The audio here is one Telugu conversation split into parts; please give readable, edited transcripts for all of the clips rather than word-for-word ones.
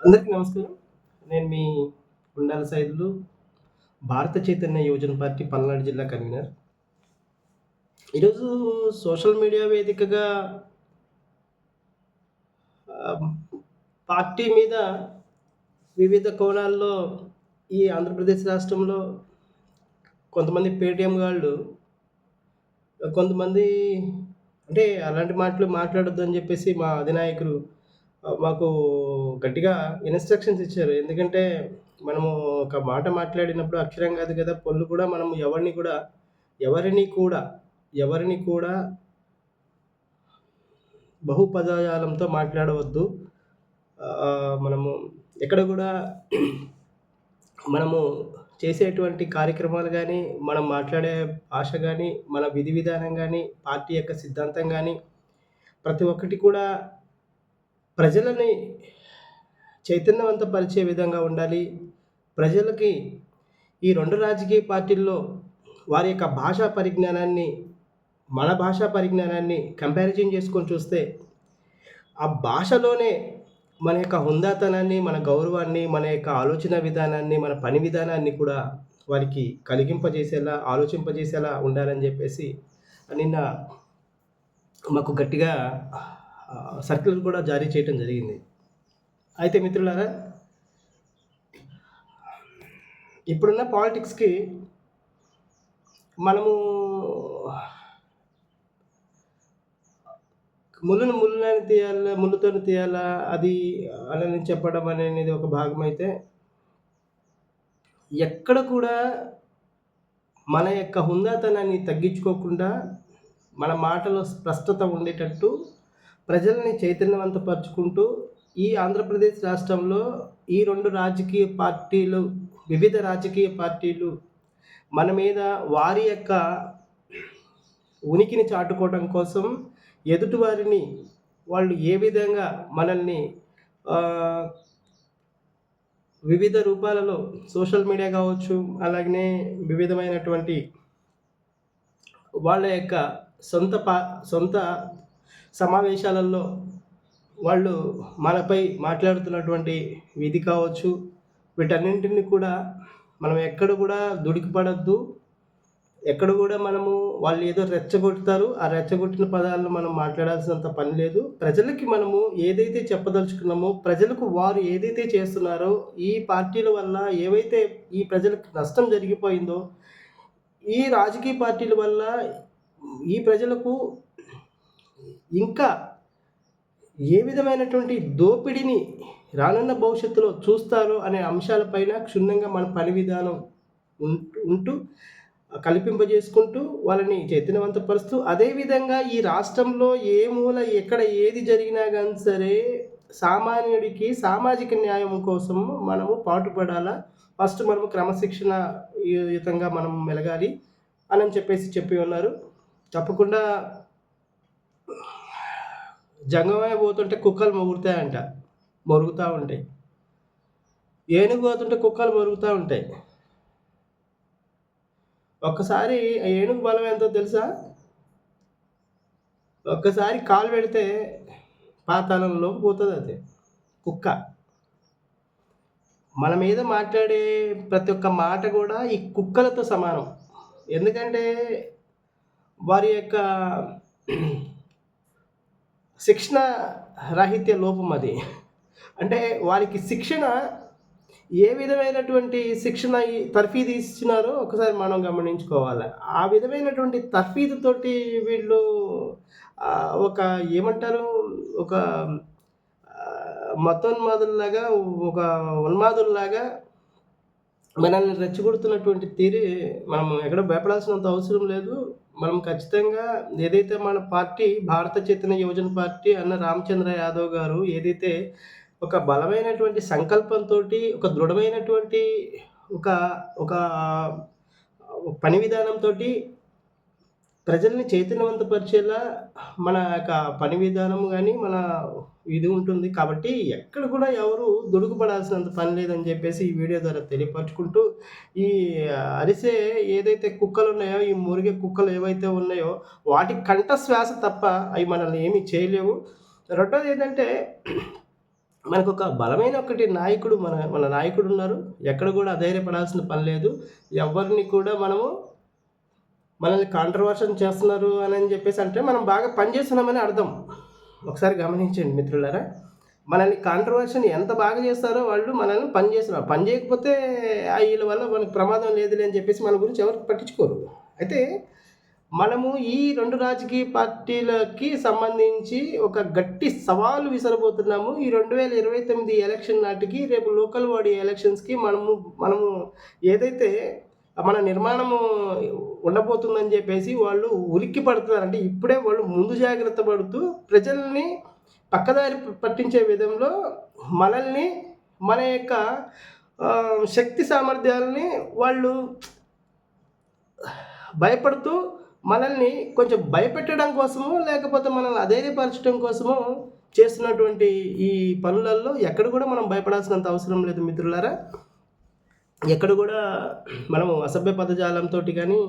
అందరికీ నమస్కారం. నేను మీ గుండాల సైదులు, భారత చైతన్య యువజన పార్టీ పల్నాడు జిల్లా కన్వీనర్. ఈరోజు సోషల్ మీడియా వేదికగా ఆహ్, పార్టీ మీద వివిధ కోణాల్లో ఈ ఆంధ్రప్రదేశ్ రాష్ట్రంలో కొంతమంది పేటీఎం గాళ్ళు, కొంతమంది అంటే అలాంటి మాటలు మాట్లాడొద్దని జెప్పేసి మా అధినాయకులు మాకు గట్టిగా ఇన్‌స్ట్రక్షన్స్ ఇచ్చారు. ఎందుకంటే మనము ఒక మాట మాట్లాడినప్పుడు అక్షరం కాదు కదా! పొల్లు కూడా మనం ఎవరిని కూడా, ఎవరిని కూడా బహుపదజాలంతో మాట్లాడవద్దు. మనము ఎక్కడ గూడా మనము చేసేటువంటి కార్యక్రమాలు గానీ, మనం మాట్లాడే భాష గానీ, మన విధి విధానం గానీ, పార్టీ యొక్క సిద్ధాంతం గానీ, ప్రతి ఒక్కటి కూడా ప్రజలని చైతన్యవంతపరిచే విధంగా ఉండాలి. ప్రజలకి ఈ 2 రాజకీయ పార్టీల్లో వారి యొక్క భాషా పరిజ్ఞానాన్ని, మన భాషా పరిజ్ఞానాన్ని కంపారిజన్ చేసుకొని చూస్తే, ఆ భాషలోనే మన యొక్క హుందాతనాన్ని, మన గౌరవాన్ని, మన యొక్క ఆలోచన విధానాన్ని, మన పని విధానాన్ని కూడా వారికి కలిగింపజేసేలా, ఆలోచింపజేసేలా ఉండాలని జెప్పేసి నిన్న మాకు గట్టిగా సర్క్యులర్ కూడా జారీ చేయటం జరిగింది. అయితే మిత్రులారా, ఇప్పుడున్న పాలిటిక్స్‌కి మనము ముల్లుని ముల్లులానే తీయాలా, ముల్లుతోని తీయాలా అది అని చెప్పడం అనేది ఒక భాగమైతే, ఎక్కడ కూడా మన యొక్క హుందాతనాన్ని తగ్గించుకోకుండా, మన మాటలో స్పష్టత ఉండేటట్టు ప్రజల్ని చైతన్యవంతపరుచుకుంటూ, ఈ ఆంధ్రప్రదేశ్ రాష్ట్రంలో ఈ 2 రాజకీయ పార్టీలు, వివిధ రాజకీయ పార్టీలు మన మీద వారి యొక్క ఉనికిని చాటుకోవడం కోసం ఎదుటివారిని వాళ్ళు ఏ విధంగా మనల్ని ఆహ్, వివిధ రూపాలలో సోషల్ మీడియా కావచ్చు, అలాగనే వివిధమైనటువంటి వాళ్ళ యొక్క సొంత సమావేశాలలో వాళ్ళు మనపై మాట్లాడుతున్నటువంటి విధి కావచ్చు, వీటన్నింటిని కూడా మనం ఎక్కడ కూడా దుడికిపడొద్దు. ఎక్కడ గూడా మనము వాళ్ళు ఏదో రెచ్చగొడతారు. ఆ రెచ్చగొట్టిన పదాలను మనం మాట్లాడాల్సినంత పని లేదు. ప్రజలకి మనము ఏదైతే చెప్పదలుచుకున్నామో, ప్రజలకు వారు ఏదైతే చేస్తున్నారో, ఈ పార్టీల వల్ల ఏవైతే ఈ ప్రజలకు నష్టం జరిగిపోయిందో, ఈ రాజకీయ పార్టీల వల్ల ఈ ప్రజలకు ఇంకా ఏ విధమైనటువంటి దోపిడీని రానున్న భవిష్యత్తులో చూస్తారో అనే అంశాలపైన క్షుణ్ణంగా మన పని విధానం ఉంటూ కల్పింపజేసుకుంటూ వాళ్ళని చైతన్యవంతపరుస్తూ, అదేవిధంగా ఈ రాష్ట్రంలో ఏ మూల ఎక్కడ ఏది జరిగినా గాని సరే, సామాన్యుడికి సామాజిక న్యాయం కోసం మనము పాటుపడాలా. ఫస్ట్ మనము క్రమశిక్షణ యుతంగా మనం మెలగాలి అని చెప్పి ఉన్నారు. తప్పకుండా జంగమయ్య పోతుంటే కుక్కలు మొరుగుతాయంట. మొరుగుతా ఉంటాయి. ఏనుగు పోతుంటే కుక్కలు మొరుగుతా ఉంటాయి. ఒక్కసారి ఆ ఏనుగు బలం ఎంతో తెలుసా? ఒక్కసారి కాలు పెడితే పాతాళంలోకి పోతదది కుక్క. మన మీద మాట్లాడే ప్రతి ఒక్క మాట గూడా ఈ కుక్కలతో సమానం. ఎందుకంటే వారి యొక్క శిక్షణ రాహిత్య లోపం అది. అంటే వారికి శిక్షణ ఏ విధమైనటువంటి శిక్షణ తర్ఫీదు ఇచ్చినారో ఒకసారి మనం గమనించుకోవాలి. ఆ విధమైనటువంటి తర్ఫీదుతోటి వీళ్ళు ఒక ఏమంటారు? ఒక మతోన్మాదుల్లాగా, ఒక ఉన్మాదుల్లాగా మనల్ని రెచ్చగొడుతున్నటువంటి తీరు మనం ఎక్కడ భయపడాల్సినంత అవసరం లేదు. మనం ఖచ్చితంగా ఏదైతే మన పార్టీ భారత చైతన్య యువజన పార్టీ అన్న రామచంద్ర యాదవ్ గారు ఏదైతే ఒక బలమైనటువంటి సంకల్పంతోటి, ఒక దృఢమైనటువంటి ఒక ఒక పని విధానంతోటి ప్రజల్ని చైతన్యవంతపరిచేలా మన యొక్క పని విధానం గాని, మన ఇది ఉంటుంది. కాబట్టి ఎక్కడ కూడా ఎవరు దుడుకుపడాల్సినంత పని లేదని జెప్పేసి ఈ వీడియో ద్వారా తెలియపరుచుకుంటూ, ఈ అరిసే ఏదైతే కుక్కలున్నాయో, ఈ మురిగే కుక్కలు ఏవైతే ఉన్నాయో, వాటి కంఠ శ్వాస తప్ప అయి మనల్ని ఏమి చేయలేవు. రెండోదేంటంటే మనకొక బలమైన ఒకటి నాయకుడు మన మన నాయకుడున్నారు. ఎక్కడ గూడా అధైర్యపడాల్సిన పని లేదు. ఎవ్వరిని కూడా మనల్ని కాంట్రోవర్షన్ చేస్తున్నారు అనని జెప్పేసంటే, మనం బాగా పని చేస్తున్నామని అర్థం. ఒకసారి గమనించండి మిత్రులారా. మనల్ని కాంట్రోవర్షన్ ఎంత బాగా చేస్తారో వాళ్ళు మనల్ని పని చేస్తున్నారు. పని చేయకపోతే ఈళ్ళ వల్ల మనకు ప్రమాదం లేదులే అని చెప్పేసి మన గురించి ఎవరు పట్టించుకోరు. అయితే మనము ఈ 2 రాజకీయ పార్టీలకి సంబంధించి ఒక గట్టి సవాలు విసరబోతున్నాము. ఈ 2029 ఎలక్షన్ నాటికి రేపు లోకల్ బాడీ ఎలక్షన్స్‌కి మనము ఏదైతే మన నిర్మాణము ఉండబోతుందని చెప్పేసి వాళ్ళు ఉలిక్కి పడుతున్నారు. అంటే ఇప్పుడే వాళ్ళు ముందు జాగ్రత్త పడుతూ ప్రజల్ని పక్కదారి పట్టించే విధంలో మనల్ని మన యొక్క శక్తి సామర్థ్యాలని వాళ్ళు భయపడుతూ మనల్ని కొంచెం భయపెట్టడం కోసమో, లేకపోతే మనల్ని అధైర్యపరచడం కోసమో చేస్తున్నటువంటి ఈ పనులల్లో ఎక్కడ కూడా మనం భయపడాల్సినంత అవసరం లేదు మిత్రులారా. ఎక్కడ కూడా మనము అసభ్య పదజాలంతోటి గానీ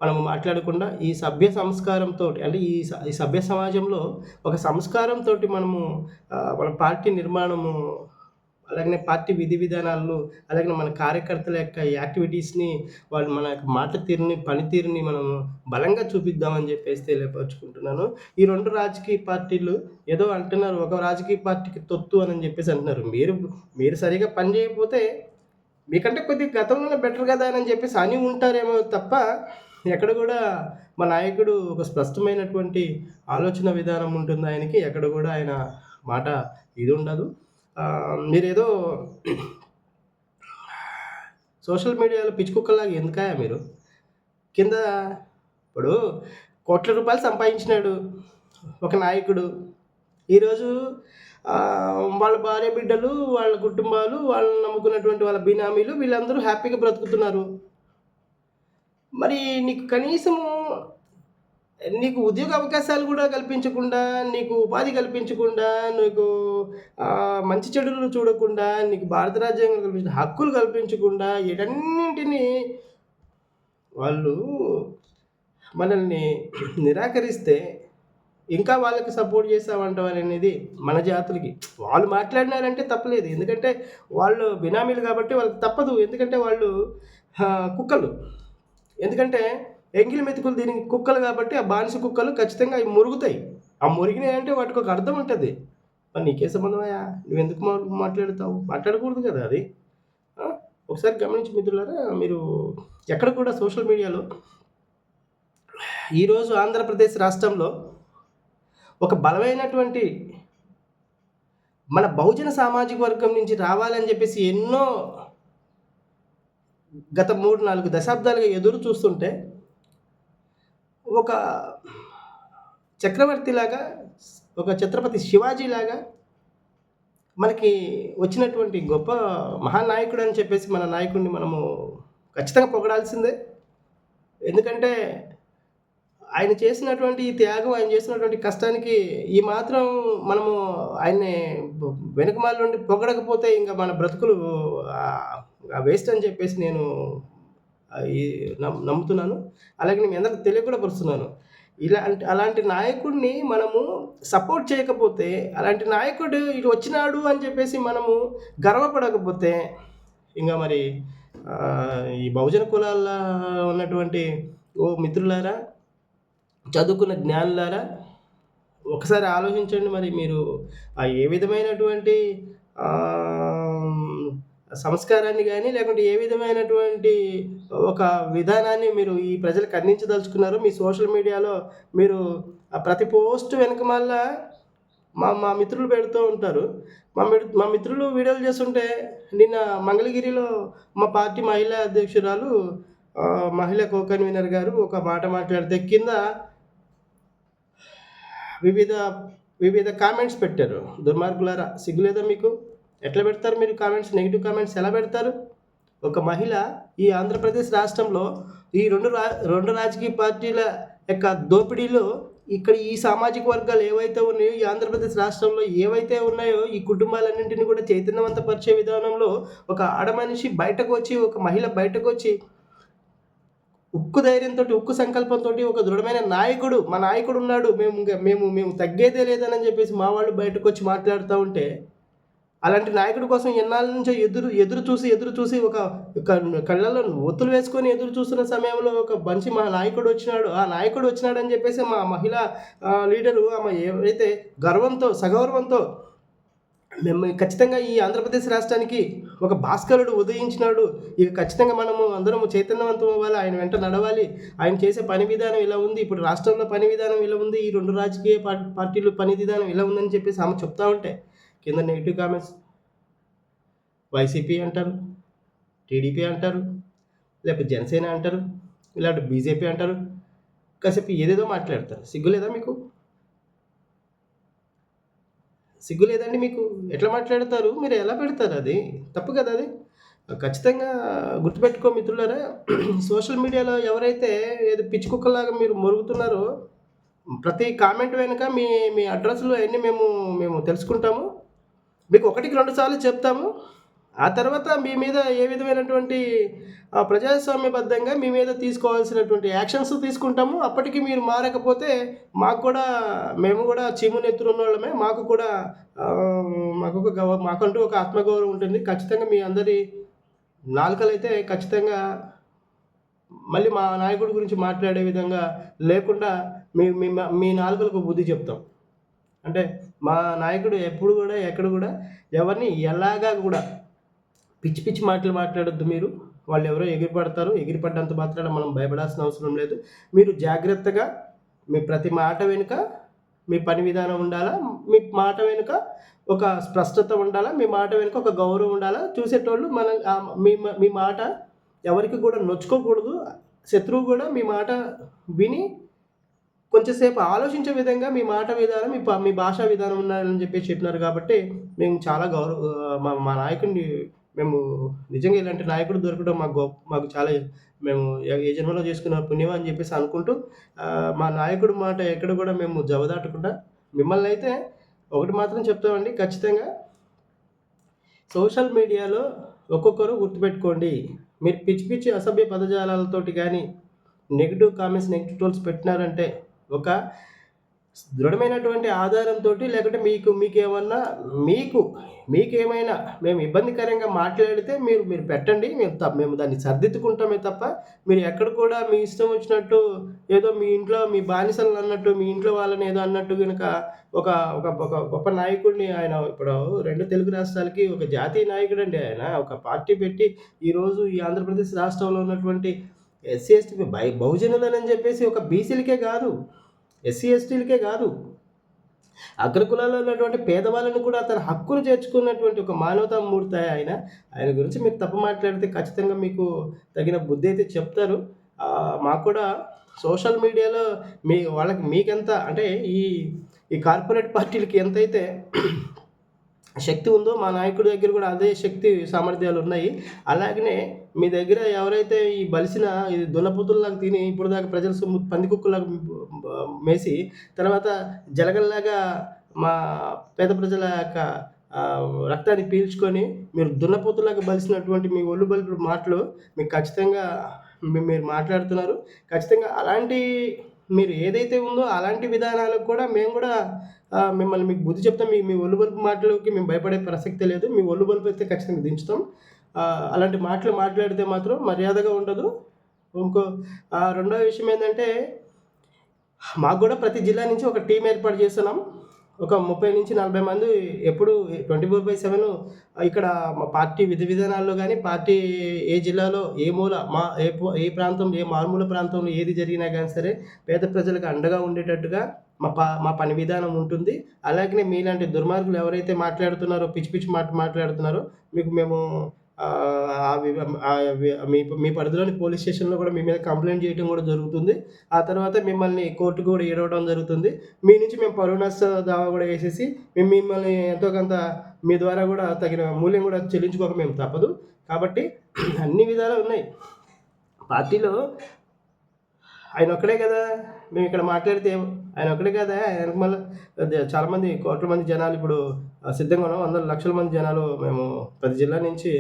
మనము మాట్లాడకుండా ఈ సభ్య సంస్కారంతోటి అంటే ఈ సభ్య సమాజంలో ఒక సంస్కారంతోటి మనము మన పార్టీ నిర్మాణము, అలాగనే పార్టీ విధి విధానాలు, అలాగే మన కార్యకర్తల యొక్క యాక్టివిటీస్‌ని వాళ్ళు మన యొక్క మాట తీరుని, పనితీరుని మనము బలంగా చూపిద్దామని చెప్పేసి తెలియపరుచుకుంటున్నాను. ఈ 2 రాజకీయ పార్టీలు ఏదో అంటున్నారు, ఒక రాజకీయ పార్టీకి తొత్తు అని చెప్పేసి అంటున్నారు. మీరు సరిగ్గా పని చేయకపోతే మీకంటే కొద్దిగా గతంలోనే బెటర్ కదా అని చెప్పేసి అని ఉంటారేమో తప్ప, ఎక్కడ కూడా మా నాయకుడు ఒక స్పష్టమైనటువంటి ఆలోచన విధానం ఉంటుంది ఆయనకి. ఎక్కడ కూడా ఆయన మాట ఇది ఉండదు. మీరేదో సోషల్ మీడియాలో పిచ్చి కుక్కలాగా ఎందుకయ్యా మీరు? కింద ఇప్పుడు కోట్ల రూపాయలు సంపాదించినాడు ఒక నాయకుడు. ఈరోజు వాళ్ళ భార్య బిడ్డలు, వాళ్ళ కుటుంబాలు, వాళ్ళని నమ్ముకున్నటువంటి వాళ్ళ బినామీలు వీళ్ళందరూ హ్యాపీగా బ్రతుకుతున్నారు. మరి నీకు ఉద్యోగ అవకాశాలు కూడా కల్పించకుండా, నీకు ఉపాధి కల్పించకుండా, నీకు మంచి చెడులు చూడకుండా, నీకు భారత రాజ్యాంగం కల్పించిన హక్కులు కల్పించకుండా, వీటన్నింటినీ వాళ్ళు మనల్ని నిరాకరిస్తే, ఇంకా వాళ్ళకి సపోర్ట్ చేసావంటావనేది మన జాతులకి. వాళ్ళు మాట్లాడినారంటే తప్పులేదు. ఎందుకంటే వాళ్ళు బినామీలు కాబట్టి వాళ్ళకి తప్పదు. ఎందుకంటే వాళ్ళు కుక్కలు. ఎందుకంటే ఎంగిలి మెతుకులు దీనికి కుక్కలు కాబట్టి ఆ బానిస కుక్కలు ఖచ్చితంగా అవి మురుగుతాయి. ఆ మురిగినాయి అంటే వాటికి ఒక అర్థం ఉంటుంది. మరి నీకే సంబంధమయ్యా? నువ్వెందుకు మాట్లాడతావు? మాట్లాడకూడదు కదా అది. ఒకసారి గమనించి మిత్రులారా, మీరు ఎక్కడ కూడా సోషల్ మీడియాలో ఈరోజు ఆంధ్రప్రదేశ్ రాష్ట్రంలో ఒక బలమైనటువంటి మన బహుజన సామాజిక వర్గం నుంచి రావాలని చెప్పేసి ఎన్నో గత 3-4 దశాబ్దాలుగా ఎదురు చూస్తుంటే, ఒక చక్రవర్తిలాగా, ఒక ఛత్రపతి శివాజీలాగా మనకి వచ్చినటువంటి గొప్ప మహానాయకుడు అని చెప్పేసి మన నాయకుడిని మనము ఖచ్చితంగా పొగడాల్సిందే. ఎందుకంటే ఆయన చేసినటువంటి ఈ త్యాగం, ఆయన చేసినటువంటి కష్టానికి ఈ మాత్రం మనము ఆయన్ని వెనుకమాల నుండి పొగడకపోతే ఇంకా మన బ్రతుకులు వేస్ట్ అని చెప్పేసి నేను నమ్ముతున్నాను. అలాగే నేను అందరికి తెలియ పరుస్తున్నాను. అలాంటి నాయకుడిని మనము సపోర్ట్ చేయకపోతే, అలాంటి నాయకుడు ఇటు వచ్చినాడు అని చెప్పేసి మనము గర్వపడకపోతే, ఇంకా మరి ఈ బహుజన కులాల్లో ఉన్నటువంటి మిత్రులారా, చదువుకున్న జ్ఞానులారా, ఒకసారి ఆలోచించండి. మరి మీరు ఏ విధమైనటువంటి సంస్కారాన్ని కానీ, లేకుంటే ఏ విధమైనటువంటి ఒక విధానాన్ని మీరు ఈ ప్రజలకు అందించదలుచుకున్నారో, మీ సోషల్ మీడియాలో మీరు ప్రతి పోస్ట్ వెనకమాల మా మిత్రులు పెడుతూ ఉంటారు. మా మిత్రులు వీడియోలు చేస్తుంటే, నిన్న మంగళగిరిలో మా పార్టీ మహిళా అధ్యక్షురాలు మహిళా కో కన్వీనర్ గారు ఒక మాట మాట్లాడితే కింద వివిధ కామెంట్స్ పెట్టారు. దుర్మార్గులారా, సిగ్గులేదా మీకు? ఎట్లా పెడతారు మీరు కామెంట్స్? నెగిటివ్ కామెంట్స్ ఎలా పెడతారు? ఒక మహిళ ఈ ఆంధ్రప్రదేశ్ రాష్ట్రంలో ఈ రెండు రాజకీయ పార్టీల యొక్క దోపిడీలో ఇక్కడ ఈ సామాజిక వర్గాలు ఏవైతే ఉన్నాయో, ఈ ఆంధ్రప్రదేశ్ రాష్ట్రంలో ఏవైతే ఉన్నాయో, ఈ కుటుంబాలన్నింటినీ కూడా చైతన్యవంతపరిచే విధానంలో ఒక ఆడమనిషి బయటకు వచ్చి, ఒక మహిళ బయటకు వచ్చి ఉక్కు ధైర్యంతోటి, ఉక్కు సంకల్పంతోటి ఒక దృఢమైన నాయకుడు, మా నాయకుడు ఉన్నాడు. మేము తగ్గేదే లేదని చెప్పేసి మా వాళ్ళు బయటకొచ్చి మాట్లాడుతా ఉంటే, అలాంటి నాయకుడి కోసం ఎన్నాళ్ళ నుంచో ఎదురు చూసి ఒక కళ్ళలో ఒత్తులు వేసుకొని ఎదురు చూస్తున్న సమయంలో ఒక మంచి మా నాయకుడు వచ్చినాడు. ఆ నాయకుడు వచ్చినాడని చెప్పేసి మా మహిళా లీడరు ఆమె ఏవైతే గర్వంతో, సగౌరవంతో మేము ఖచ్చితంగా ఈ ఆంధ్రప్రదేశ్ రాష్ట్రానికి ఒక భాస్కరుడు ఉదయించినాడు. ఇక ఖచ్చితంగా మనము అందరము చైతన్యవంతం అవ్వాలి. ఆయన వెంట నడవాలి. ఆయన చేసే పని విధానం ఇలా ఉంది. ఇప్పుడు రాష్ట్రంలో పని విధానం ఇలా ఉంది. ఈ 2 రాజకీయ పార్టీలు పని విధానం ఇలా ఉందని చెప్పేసి ఆమె చెప్తా ఉంటే, కింద నెగెటివ్ కామెంట్స్ వైసీపీ అంటారు, టీడీపీ అంటారు, లేకపోతే జనసేన అంటారు, ఇలాంటి బీజేపీ అంటారు. కాసేపు ఏదేదో మాట్లాడతారు. సిగ్గు లేదా మీకు? సిగ్గు లేదండి మీకు? ఎట్లా మాట్లాడతారు? మీరు ఎలా పెడతారు అది? తప్పు కదా అది. ఖచ్చితంగా గుర్తుపెట్టుకో మిత్రులారా, సోషల్ మీడియాలో ఎవరైతే ఏదో పిచ్చి కుక్కలాగా మీరు మొరుగుతున్నారో, ప్రతి కామెంట్ వెనుక మీ మీ అడ్రస్‌లు అయన్నీ మేము తెలుసుకుంటాము. మీకు ఒకటికి 2 సార్లు చెప్తాము. ఆ తర్వాత మీ మీద ఏ విధమైనటువంటి ప్రజాస్వామ్యబద్ధంగా మీ మీద తీసుకోవాల్సినటువంటి యాక్షన్స్ తీసుకుంటాము. అప్పటికి మీరు మారకపోతే మాకు కూడా, మేము కూడా చీము నెత్తురున్నోళ్ళమే. మాకు కూడా మాకంటూ ఒక ఆత్మగౌరవం ఉంటుంది. ఖచ్చితంగా మీ అందరి నాలుకలైతే ఖచ్చితంగా మళ్ళీ మా నాయకుడి గురించి మాట్లాడే విధంగా లేకుండా మీ మీ మీ నాలుకలకు బుద్ధి చెప్తాం. అంటే మా నాయకుడు ఎప్పుడు కూడా, ఎక్కడ కూడా ఎవరిని ఎలాగా కూడా పిచ్చి పిచ్చి మాటలు మాట్లాడొద్దు మీరు. వాళ్ళెవరో ఎగిరిపడతారు. ఎగిరిపడ్డంత మాత్రాన మనం భయపడాల్సిన అవసరం లేదు. మీరు జాగ్రత్తగా మీ ప్రతి మాట వెనుక మీ పని విధానం ఉండాలా. మీ మాట వెనుక ఒక స్పష్టత ఉండాలా. మీ మాట వెనుక ఒక గౌరవం ఉండాలా. చూసేటోళ్ళు మీ మాట ఎవరికి కూడా నొచ్చుకోకూడదు. శత్రువు కూడా మీ మాట విని కొంచెం సేపు ఆలోచించే విధంగా మీ మాట విధానం, మీ భాషా విధానం ఉండాలని చెప్పేసి చెప్పినారు కాబట్టి, మేము చాలా మా నాయకుడిని మేము నిజంగా ఇలాంటి నాయకుడు దొరకడం మాకు చాలా మేము ఏ జన్మలో చేసుకున్న పుణ్యం అని చెప్పేసి అనుకుంటూ, మా నాయకుడి మాట ఎక్కడ కూడా మేము జవదాటకుండా మిమ్మల్నైతే ఒకటి మాత్రం చెప్తామండి. ఖచ్చితంగా సోషల్ మీడియాలో ఒక్కొక్కరు గుర్తుపెట్టుకోండి. మీరు పిచ్చి పిచ్చి అసభ్య పదజాలాలతోటి గానీ, నెగెటివ్ కామెంట్స్, నెగెటివ్ ట్రోల్స్ పెట్టినారంటే, ఒక దృఢమైనటువంటి ఆధారంతోటి, లేకుంటే మీకేమన్నా మీకేమైనా మేము ఇబ్బందికరంగా మాట్లాడితే మీరు పెట్టండి. మేము దాన్ని సరిదిద్దుకుంటామే తప్ప, మీరు ఎక్కడ కూడా మీ ఇష్టం వచ్చినట్టు ఏదో మీ ఇంట్లో మీ బానిసలను అన్నట్టు, మీ ఇంట్లో వాళ్ళని ఏదో అన్నట్టు గనుక ఒక ఒక ఒక గొప్ప నాయకుడిని ఆయన ఇప్పుడు 2 తెలుగు రాష్ట్రాలకి ఒక జాతీయ నాయకుడండి ఆయన. ఒక పార్టీ పెట్టి ఈరోజు ఈ ఆంధ్రప్రదేశ్ రాష్ట్రంలో ఉన్నటువంటి ఎస్సీ, ఎస్టీ బహుజనులని చెప్పేసి ఒక బీసీలకే కాదు, ఎస్సీ, ఎస్టీలకే కాదు, అగ్రకులాల్లో ఉన్నటువంటి పేదవాళ్ళని కూడా తన హక్కును చేర్చుకున్నటువంటి ఒక మానవతామూర్తి ఆయన. ఆయన గురించి మీరు తప్పు మాట్లాడితే ఖచ్చితంగా మీకు తగిన బుద్ధి అయితే చెప్తారు. మాకు కూడా సోషల్ మీడియాలో మీకెంత అంటే ఈ కార్పొరేట్ పార్టీలకి ఎంతైతే శక్తి ఉందో, మా నాయకుడి దగ్గర కూడా అదే శక్తి సామర్థ్యాలు ఉన్నాయి. అలాగనే మీ దగ్గర ఎవరైతే ఈ బలిసిన ఈ దున్నపోతుల్లాగా తిని ఇప్పుడు దాకా ప్రజల సొమ్ము పందికుక్కలాగా మేసి, తర్వాత జలగల్లాగా మా పేద ప్రజల యొక్క రక్తాన్ని పీల్చుకొని మీరు దున్నపోతులాగా బలిసినటువంటి మీ ఒళ్ళు బలుపు మాటలు మీకు ఖచ్చితంగా మీరు మాట్లాడుతున్నారు. ఖచ్చితంగా అలాంటి మీరు ఏదైతే ఉందో అలాంటి విధానాలకు కూడా మేము కూడా మిమ్మల్ని మీకు బుద్ధి చెప్తాం. మీ ఒళ్ళు బలుపు మాటలకి మేము భయపడే ప్రసక్తే లేదు. మీ ఒళ్ళు బలుపు అయితే ఖచ్చితంగా దించుతాం. అలాంటి మాటలు మాట్లాడితే మాత్రం మర్యాదగా ఉండదు. రెండో విషయం ఏంటంటే, మాకు కూడా ప్రతి జిల్లా నుంచి ఒక టీం ఏర్పాటు చేస్తున్నాం. ఒక 30-40 మంది ఎప్పుడు 24/7 ఇక్కడ మా పార్టీ విధి విధానాల్లో కానీ, పార్టీ ఏ జిల్లాలో ఏ మూల ఏ ప్రాంతంలో, ఏ మారుమూల ప్రాంతంలో ఏది జరిగినా కానీ సరే, పేద ప్రజలకు అండగా ఉండేటట్టుగా మా పని విధానం ఉంటుంది. అలాగనే మీలాంటి దుర్మార్గులు ఎవరైతే మాట్లాడుతున్నారో, పిచ్చి పిచ్చి మాట్లాడుతున్నారో, మేము మీ పరిధిలోని పోలీస్ స్టేషన్‌లో కూడా మీ మీద కంప్లెయింట్ చేయడం కూడా జరుగుతుంది. ఆ తర్వాత మిమ్మల్ని కోర్టుకు కూడా ఏడవడం జరుగుతుంది. మీ నుంచి మేము పరువు నష్ట దావా కూడా వేసేసి మిమ్మల్ని ఎంతో కొంత మీ ద్వారా కూడా తగిన మూల్యం కూడా చెల్లించుకోక మేము తప్పదు. కాబట్టి అన్ని విధాలు ఉన్నాయి. పార్టీలో ఆయన ఒక్కడే కదా మేము ఇక్కడ మాట్లాడితే, ఆయన ఒక్కడే కదా, ఆయనకు మళ్ళీ చాలామంది కోట్ల మంది జనాలు ఇప్పుడు సిద్ధంగా ఉన్నాము. వందల లక్షల మంది జనాలు మేము ప్రతి జిల్లా నుంచి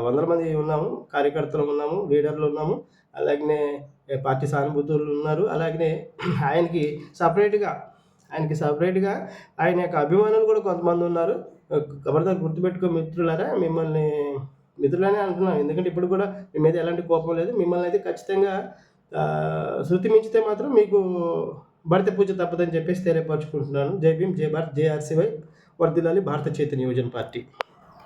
వందల మంది ఉన్నాము, కార్యకర్తలు ఉన్నాము, లీడర్లు ఉన్నాము. అలాగనే పార్టీ సానుభూతులు ఉన్నారు. అలాగనే ఆయనకి సపరేట్‌గా ఆయన యొక్క అభిమానులు కూడా కొంతమంది ఉన్నారు. ఖబర్దార్ గుర్తుపెట్టుకో మిత్రులారా, మిత్రులనే అంటున్నాను. ఎందుకంటే ఇప్పుడు కూడా మీ మీద ఎలాంటి కోపం లేదు. మిమ్మల్ని అయితే ఖచ్చితంగా శృతి మించితే మాత్రం మీకు భరత పూజ తప్పదని చెప్పేసి తెలియపరుచుకుంటున్నాను. జై భీమ్, జై భారత్, జై ఆర్‌సీవై, వర్ధిల్లాలి భారత చైతన్య యువజన పార్టీ.